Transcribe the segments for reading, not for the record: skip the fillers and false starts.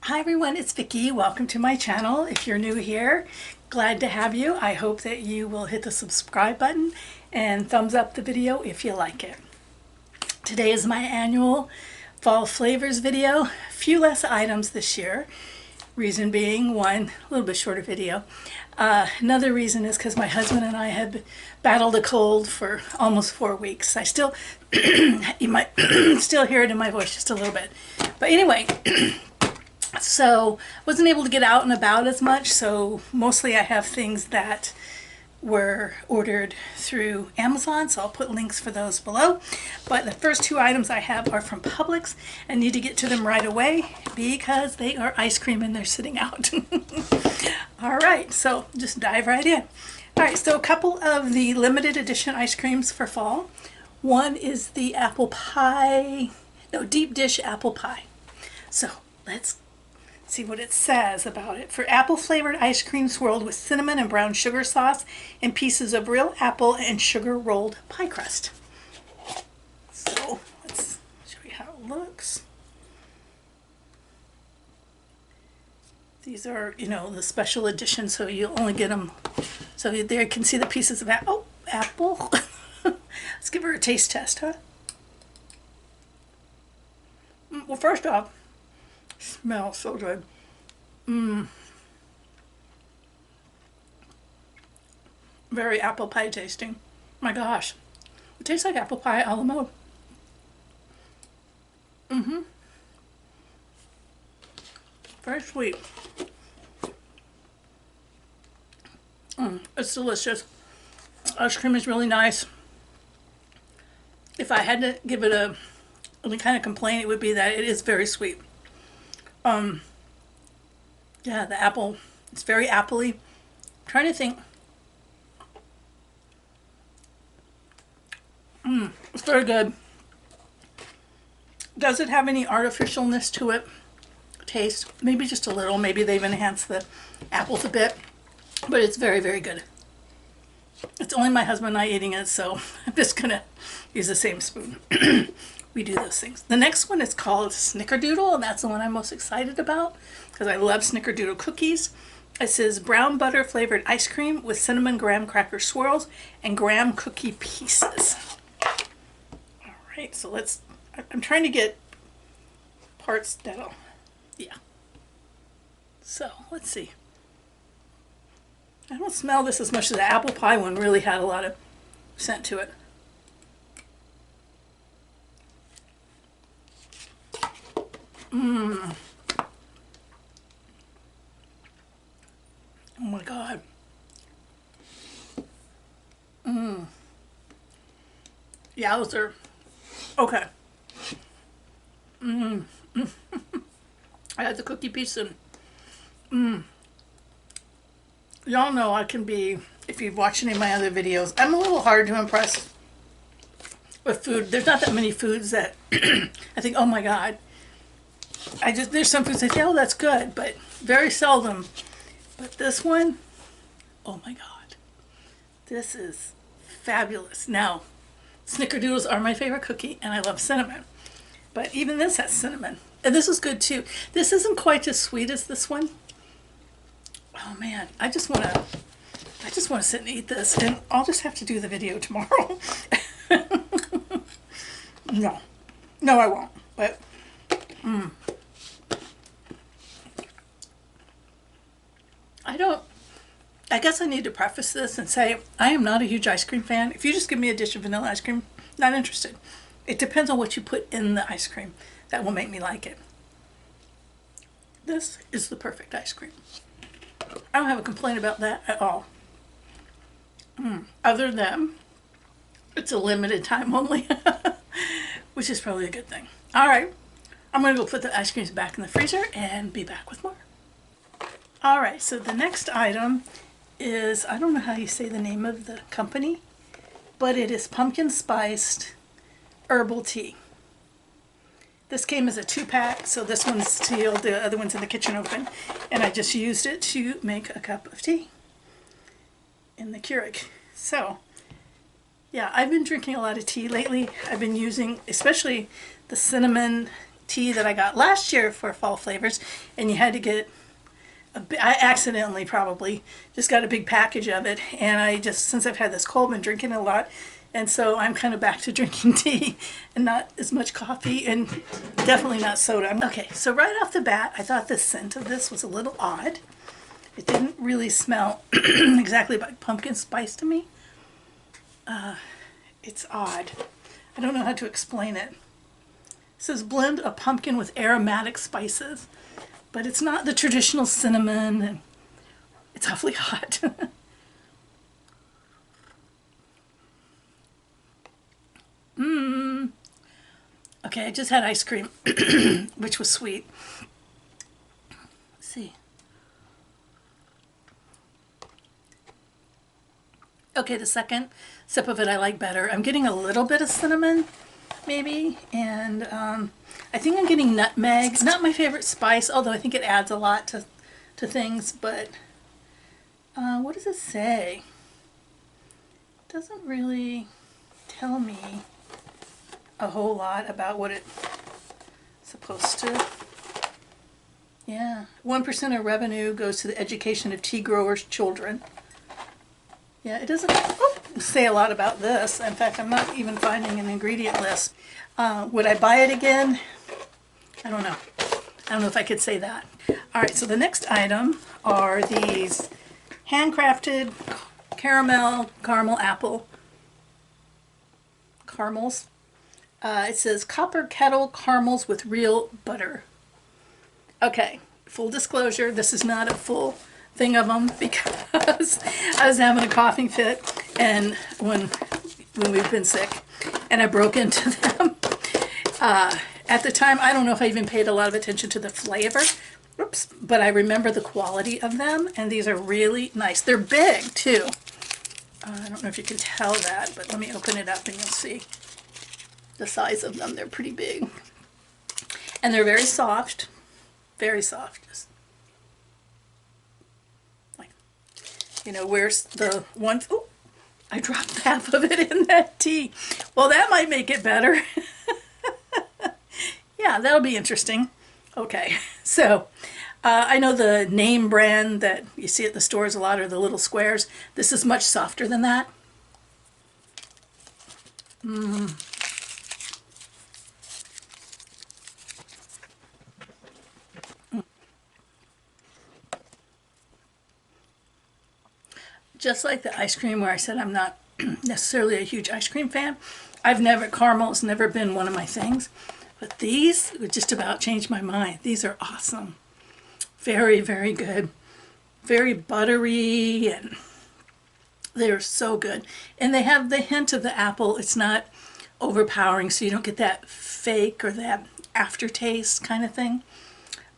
Hi everyone, it's Vicki. Welcome to my channel. If you're new here, glad to have you. I hope that you will hit the subscribe button and thumbs up the video if you like it. Today is my annual fall flavors video. A few less items this year. Reason being, one, a little bit shorter video. Another reason is because my husband and I have battled a cold for almost 4 weeks. I still, you might still hear it in my voice just a little bit. But anyway, so wasn't able to get out and about as much, so mostly I have things that were ordered through Amazon, so I'll put links for those below. But the first two items I have are from Publix. I need to get to them right away because they are ice cream and they're sitting out. All right, so just dive right in. All right, so a couple of the limited edition ice creams for fall. One is the apple pie, no, deep dish apple pie. So let's see what it says about it. For apple flavored ice cream swirled with cinnamon and brown sugar sauce and pieces of real apple and sugar rolled pie crust. So let's show you how it looks. These are, you know, the special edition, so you'll only get them. So there you can see the pieces of apple. Let's give her a taste test, huh? Well, first off, smells so good. Very apple pie tasting. My gosh. It tastes like apple pie a la mode. Very sweet. It's delicious. Ice cream is really nice. If I had to give it any kind of complaint, it would be that it is very sweet. Yeah, the apple, it's very appley. I'm trying to think. It's very good. Does it have any artificialness to it? Taste? Maybe just a little. Maybe they've enhanced the apples a bit. But it's very, very good. It's only my husband and I eating it, so I'm just going to use the same spoon. We do those things. The next one is called Snickerdoodle, and that's the one I'm most excited about because I love Snickerdoodle cookies. It says brown butter flavored ice cream with cinnamon graham cracker swirls and graham cookie pieces. All right, so I'm trying to get parts that'll, yeah. So let's see. I don't smell this as much as the apple pie one really had a lot of scent to it. Oh my God. Yeah, those are okay. I had the cookie piece and y'all know I can be, if you've watched any of my other videos, I'm a little hard to impress with food. There's not that many foods that I think, oh my God. There's some foods I say, oh, that's good, but very seldom. But this one, oh my God, this is fabulous. Now, Snickerdoodles are my favorite cookie, and I love cinnamon. But even this has cinnamon, and this is good too. This isn't quite as sweet as this one. Oh man, I just want to sit and eat this, and I'll just have to do the video tomorrow. No, I won't. But I guess I need to preface this and say I am not a huge ice cream fan. If you just give me a dish of vanilla ice cream, not interested. It depends on what you put in the ice cream that will make me like it. This is the perfect ice cream. I don't have a complaint about that at all. Other than it's a limited time only, which is probably a good thing. All right, I'm going to go put the ice creams back in the freezer and be back with more. All right, so the next item is, I don't know how you say the name of the company, but it is pumpkin spiced herbal tea. This came as a 2-pack, so this one's sealed, the other one's in the kitchen open, and I just used it to make a cup of tea in the Keurig. So, yeah, I've been drinking a lot of tea lately. I've been using, especially the cinnamon tea that I got last year for fall flavors, and you had to get I accidentally probably just got a big package of it, and I just, since I've had this cold, been drinking a lot, and so I'm kind of back to drinking tea and not as much coffee, and definitely not soda. Okay, so right off the bat, I thought the scent of this was a little odd. It didn't really smell exactly like pumpkin spice to me. It's odd. I don't know how to explain it. It says blend a pumpkin with aromatic spices, but it's not the traditional cinnamon, and it's awfully hot. Okay, I just had ice cream, which was sweet. Let's see. Okay, the second sip of it I like better. I'm getting a little bit of cinnamon, maybe, and I think I'm getting nutmeg. Not my favorite spice, although I think it adds a lot to things, but what does it say? It doesn't really tell me a whole lot about what it's supposed to. Yeah, 1% of revenue goes to the education of tea growers' children. Yeah, it doesn't say a lot about this. In fact, I'm not even finding an ingredient list. Would I buy it again? I don't know. I don't know if I could say that. All right, so the next item are these handcrafted caramel apple caramels. It says copper kettle caramels with real butter. Okay, full disclosure, this is not a full thing of them because I was having a coughing fit, and when we've been sick, and I broke into them. At the time, I don't know if I even paid a lot of attention to the flavor. Oops, but I remember the quality of them, and these are really nice. They're big too. I don't know if you can tell that, but let me open it up and you'll see the size of them. They're pretty big, and they're very soft. Very soft. Just like, you know, where's the one? Oh, I dropped half of it in that tea. Well, that might make it better. Yeah, that'll be interesting. Okay, so I know the name brand that you see at the stores a lot are the little squares. This is much softer than that. Just like the ice cream, where I said I'm not necessarily a huge ice cream fan. Caramel's never been one of my things. But these would just about change my mind. These are awesome. Very, very good. Very buttery, and they're so good. And they have the hint of the apple. It's not overpowering, so you don't get that fake or that aftertaste kind of thing.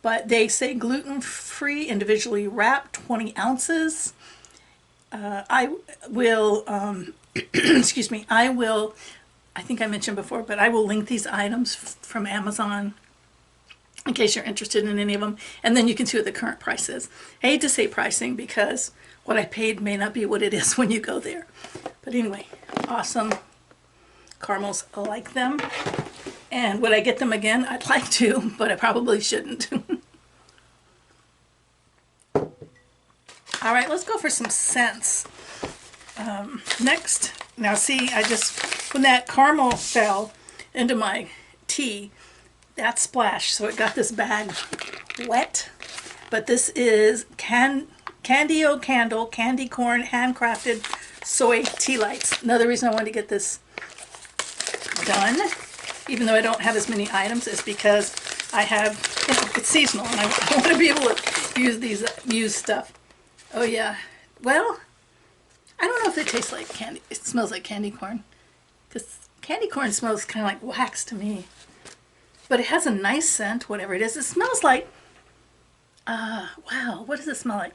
But they say gluten-free, individually wrapped, 20 ounces. I will, excuse me, I think I mentioned before, but I will link these items from Amazon in case you're interested in any of them. And then you can see what the current price is. I hate to say pricing because what I paid may not be what it is when you go there. But anyway, awesome caramels. I like them. And would I get them again? I'd like to, but I probably shouldn't. All right, let's go for some scents. Next, now see, when that caramel fell into my tea, that splashed, so it got this bag wet. But this is Candy-O Candle Candy Corn Handcrafted Soy Tea Lights. Another reason I wanted to get this done, even though I don't have as many items, is because I have, it's seasonal, and I want to be able to use stuff. Oh yeah, well, I don't know if it tastes like candy. It smells like candy corn. Because candy corn smells kind of like wax to me. But it has a nice scent, whatever it is. It smells like, wow, what does it smell like?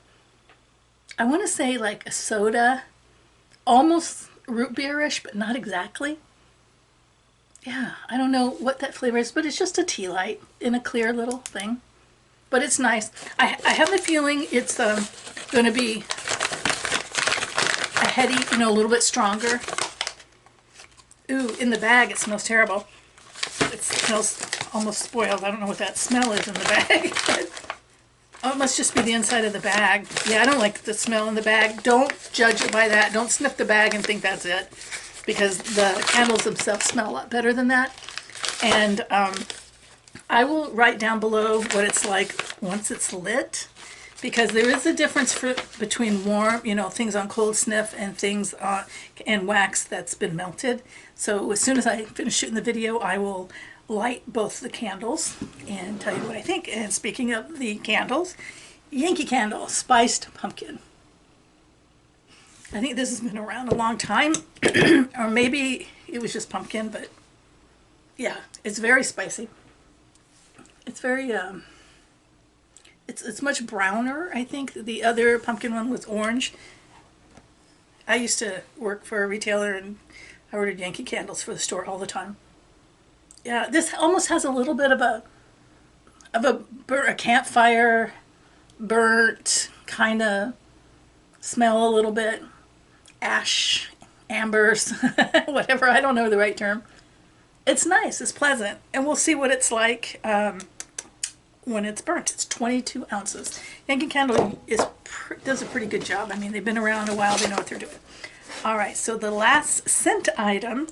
I want to say like a soda, almost root beer-ish, but not exactly. Yeah, I don't know what that flavor is, but it's just a tea light in a clear little thing. But it's nice. I have the feeling it's going to be a heady, a little bit stronger. Ooh, in the bag it smells terrible. It smells almost spoiled. I don't know what that smell is in the bag. Oh, it must just be the inside of the bag. Yeah, I don't like the smell in the bag. Don't judge it by that. Don't sniff the bag and think that's it, because the candles themselves smell a lot better than that. And I will write down below what it's like once it's lit, because there is a difference between warm, you know, things on cold sniff and things and wax that's been melted. So as soon as I finish shooting the video, I will light both the candles and tell you what I think. And speaking of the candles, Yankee Candle Spiced Pumpkin. I think this has been around a long time, or maybe it was just pumpkin, but yeah, it's very spicy. It's very, it's much browner. I think the other pumpkin one was orange. I used to work for a retailer and I ordered Yankee Candles for the store all the time. Yeah, this almost has a little bit of a campfire burnt kind of smell, a little bit ash, ambers, whatever. I don't know the right term. It's nice. It's pleasant, and we'll see what it's like when it's burnt. It's 22 ounces. Yankee Candle does a pretty good job. I mean, they've been around a while. They know what they're doing. All right. So the last scent item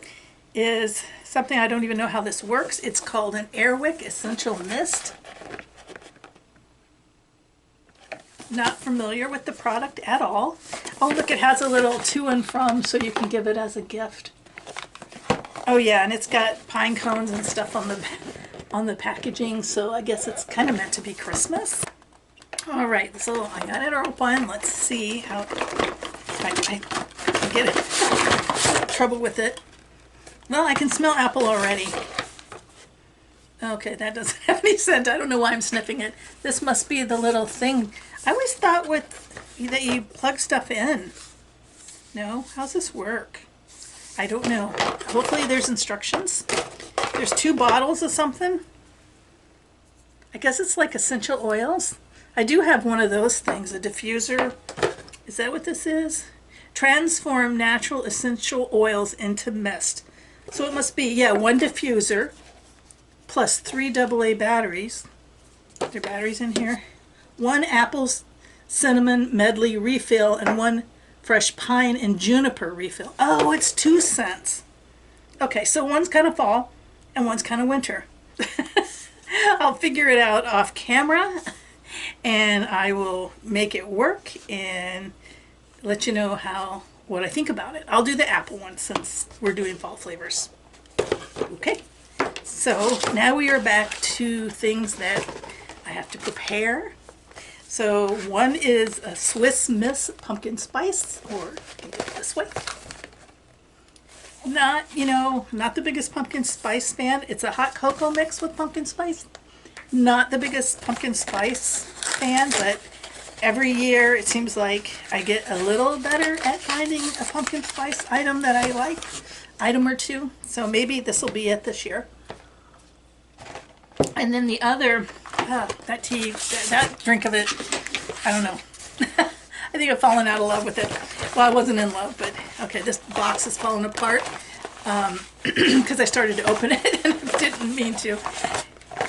is something I don't even know how this works. It's called an Wick Essential Mist. Not familiar with the product at all. Oh, look, it has a little to and from, so you can give it as a gift. Oh yeah, and it's got pine cones and stuff on the packaging, so I guess it's kind of meant to be Christmas. All right, so I got it open. Let's see how I get it. Trouble with it. Well, I can smell apple already. Okay, that doesn't have any scent. I don't know why I'm sniffing it. This must be the little thing. I always thought that you plug stuff in. No? How's this work? I don't know. Hopefully there's instructions. There's 2 bottles of something. I guess it's like essential oils. I do have one of those things, a diffuser. Is that what this is? Transform natural essential oils into mist. So it must be, yeah, 1 diffuser plus 3 AA batteries. Are there batteries in here? 1 apple cinnamon medley refill and 1 fresh pine and juniper refill. Oh, it's 2 cents. Okay, so one's kind of fall and one's kind of winter. I'll figure it out off camera and I will make it work and let you know what I think about it. I'll do the apple one since we're doing fall flavors. Okay, so now we are back to things that I have to prepare. So one is a Swiss Miss pumpkin spice, or I can do it this way. Not the biggest pumpkin spice fan. It's a hot cocoa mix with pumpkin spice. Not the biggest pumpkin spice fan, but every year it seems like I get a little better at finding a pumpkin spice item that I like, item or two. So maybe this will be it this year. And then the other, that tea, that drink of it, I don't know. I think I've fallen out of love with it. Well, I wasn't in love, but okay, this box is falling apart because I started to open it and didn't mean to.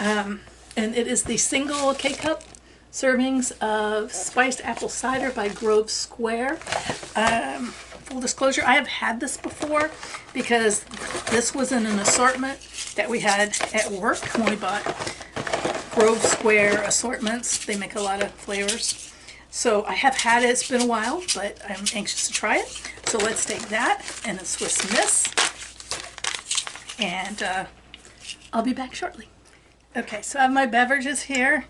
And it is the single K-cup servings of spiced apple cider by Grove Square. Full disclosure, I have had this before because this was in an assortment that we had at work when we bought Grove Square assortments. They make a lot of flavors. So I have had it. It's been a while, but I'm anxious to try it. So let's take that and a Swiss Miss. And I'll be back shortly. Okay, so I have my beverages here,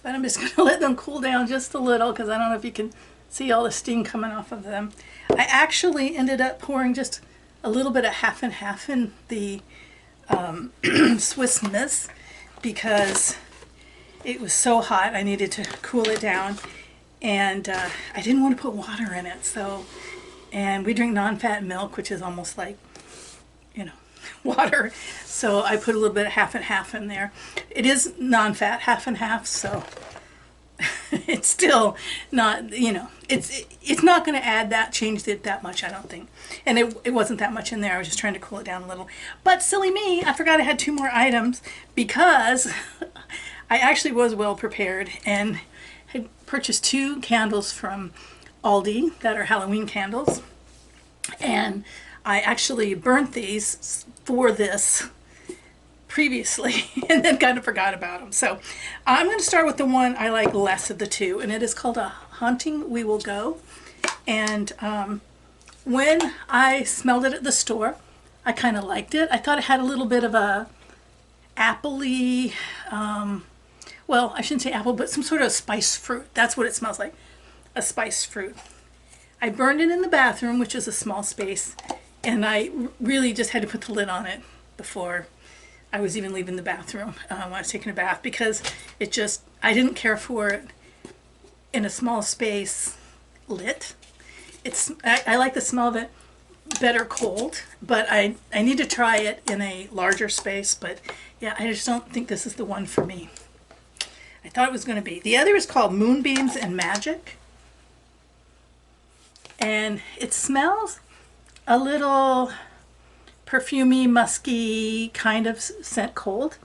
but I'm just going to let them cool down just a little because I don't know if you can see all the steam coming off of them. I actually ended up pouring just a little bit of half and half in the Swiss Miss because it was so hot. I needed to cool it down, and I didn't want to put water in it. And we drink non-fat milk, which is almost like, water. So I put a little bit of half and half in there. It is non-fat, half and half, so it's still not, you know, it's not going to add that, change it that much, I don't think. And it wasn't that much in there. I was just trying to cool it down a little. But silly me, I forgot I had 2 more items because I actually was well prepared and had purchased 2 candles from Aldi that are Halloween candles. And I actually burnt these for this previously and then kind of forgot about them. So I'm going to start with the one I like less of the 2, and it is called A Haunting We Will Go. And when I smelled it at the store, I kind of liked it. I thought it had a little bit of a appley, well, I shouldn't say apple, but some sort of spice fruit. That's what it smells like, a spice fruit. I burned it in the bathroom, which is a small space, and I really just had to put the lid on it before I was even leaving the bathroom when I was taking a bath, because it just, I didn't care for it in a small space lit. I like the smell of it better cold, but I need to try it in a larger space. But yeah, I just don't think this is the one for me. I thought it was going to be. The other is called Moonbeams Magic, and it smells a little perfumey, musky kind of scent cold,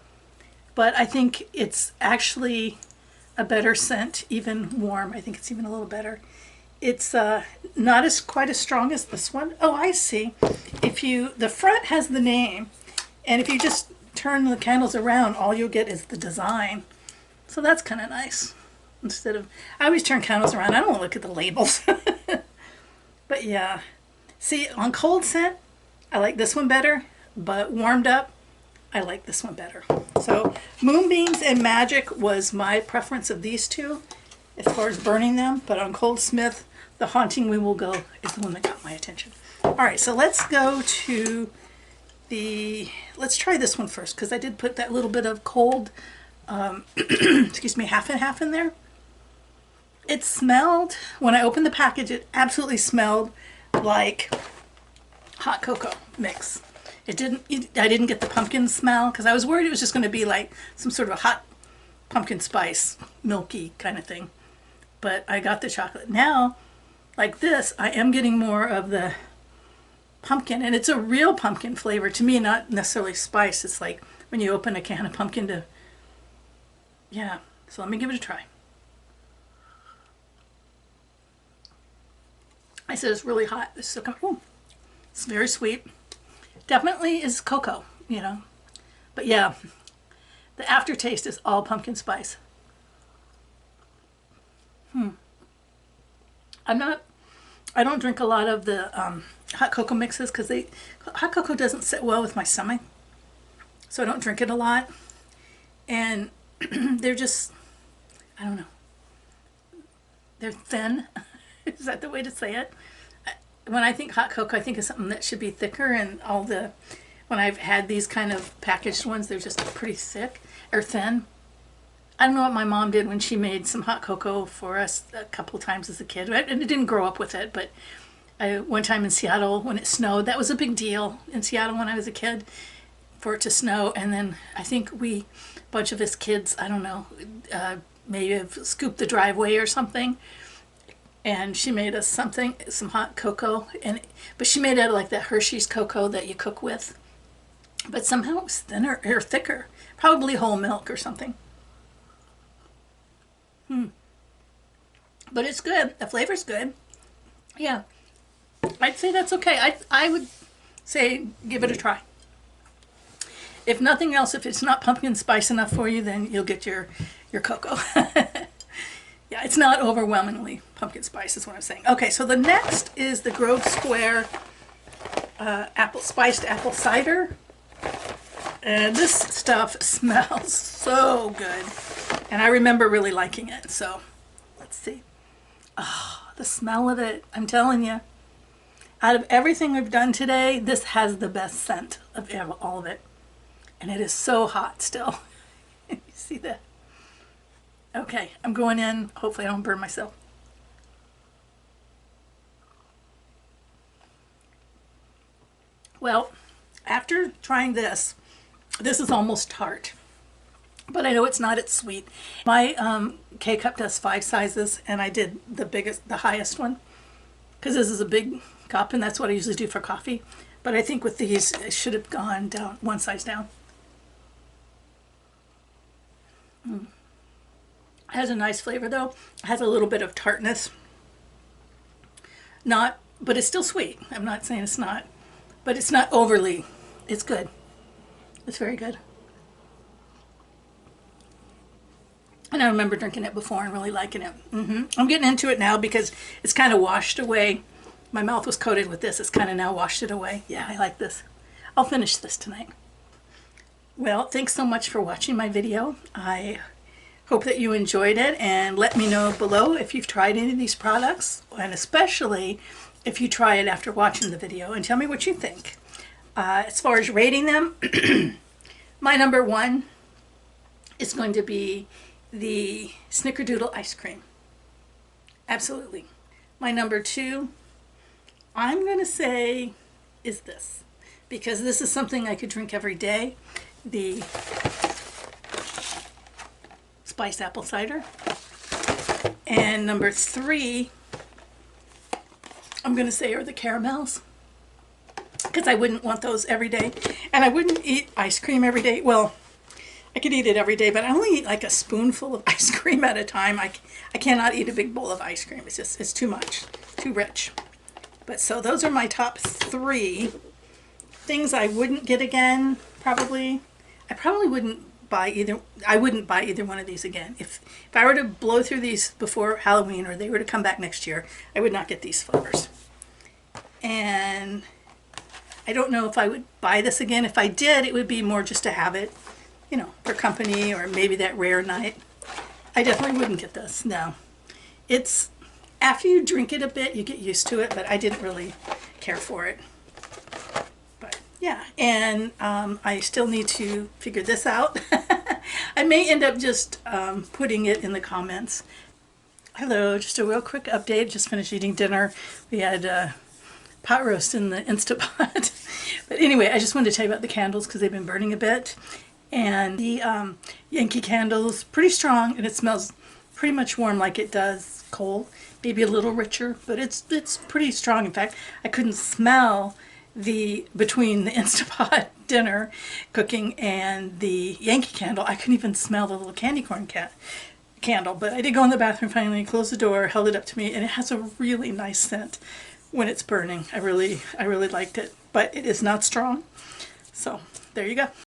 but I think it's actually a better scent even warm. I think it's even a little better. It's not quite as strong as this one. Oh, I see. The front has the name, and if you just turn the candles around, all you'll get is the design. So that's kind of nice. I always turn candles around. I don't want to look at the labels. But yeah, see, on cold scent, I like this one better, but warmed up, I like this one better. So Moonbeams and Magic was my preference of these 2 as far as burning them, but on Cold Smith, The Haunting We Will Go is the one that got my attention. All right, so let's go to let's try this one first, because I did put that little bit of cold, excuse me, half and half in there. It smelled, when I opened the package, it absolutely smelled like hot cocoa mix. I didn't get the pumpkin smell, because I was worried it was just going to be like some sort of a hot pumpkin spice, milky kind of thing. But I got the chocolate. Now, like this, I am getting more of the pumpkin, and it's a real pumpkin flavor to me, not necessarily spice. It's like when you open a can of pumpkin yeah. So let me give it a try. I said it's really hot. It's still coming. Ooh, it's very sweet. Definitely is cocoa, you know. But yeah, the aftertaste is all pumpkin spice. I don't drink a lot of the hot cocoa mixes, because hot cocoa doesn't sit well with my stomach. So I don't drink it a lot. And they're just, I don't know. They're thin. Is that the way to say it? When I think hot cocoa, I think of something that should be thicker, and when I've had these kind of packaged ones, they're just pretty thick or thin. I don't know what my mom did when she made some hot cocoa for us a couple times as a kid. I didn't grow up with it, but one time in Seattle when it snowed, that was a big deal in Seattle when I was a kid, for it to snow. And then I think a bunch of us kids, I don't know, maybe have scooped the driveway or something. And she made us some hot cocoa, but she made it like that Hershey's cocoa that you cook with. But somehow it was thinner or thicker, probably whole milk or something. But it's good. The flavor's good. Yeah, I'd say that's okay. I would say give it a try. If nothing else, if it's not pumpkin spice enough for you, then you'll get your cocoa. Yeah, it's not overwhelmingly pumpkin spice is what I'm saying. Okay, so the next is the Grove Square spiced apple cider. And this stuff smells so good. And I remember really liking it. So let's see. Oh, the smell of it. I'm telling you. Out of everything we've done today, this has the best scent of all of it. And it is so hot still. You see that? Okay, I'm going in. Hopefully I don't burn myself. Well, after trying this is almost tart. but I know it's not, it's sweet. My K-cup does 5 sizes, and I did the highest one, because this is a big cup, and that's what I usually do for coffee. But I think with these, it should have gone down, 1 size down. It has a nice flavor though. It has a little bit of tartness. But it's still sweet. I'm not saying it's not, but it's not overly. It's good. It's very good. And I remember drinking it before and really liking it. I'm getting into it now because it's kind of washed away. My mouth was coated with this. It's kind of now washed it away. Yeah, I like this. I'll finish this tonight. Well, thanks so much for watching my video. I hope that you enjoyed it, and let me know below if you've tried any of these products, and especially if you try it after watching the video, and tell me what you think. As far as rating them, my number 1 is going to be the Snickerdoodle ice cream. Absolutely. My number 2, I'm going to say, is this, because this is something I could drink every day. The spiced apple cider. And number 3, I'm going to say, are the caramels, because I wouldn't want those every day, and I wouldn't eat ice cream every day. Well, I could eat it every day, but I only eat like a spoonful of ice cream at a time. I cannot eat a big bowl of ice cream. It's too much, too rich. But so those are my top 3 things I wouldn't get again. Probably, I probably wouldn't buy either. I wouldn't buy either one of these again. If I were to blow through these before Halloween, or they were to come back next year, I would not get these flavors. And I don't know if I would buy this again. If I did, it would be more just to have it, you know, for company, or maybe that rare night. I definitely wouldn't get this. No. It's, after you drink it a bit, you get used to it, but I didn't really care for it. But yeah, and I still need to figure this out. I may end up just putting it in the comments. Hello, just a real quick update. Just finished eating dinner. We had pot roast in the Instapot. But anyway, I just wanted to tell you about the candles because they've been burning a bit. And the Yankee candle's pretty strong, and it smells pretty much warm like it does coal. Maybe a little richer, but it's pretty strong. In fact, I couldn't smell between the Instapot dinner cooking and the Yankee candle. I couldn't even smell the little candy corn candle. But I did go in the bathroom finally, closed the door, held it up to me, and it has a really nice scent when it's burning. I really liked it, but it is not strong. So there you go.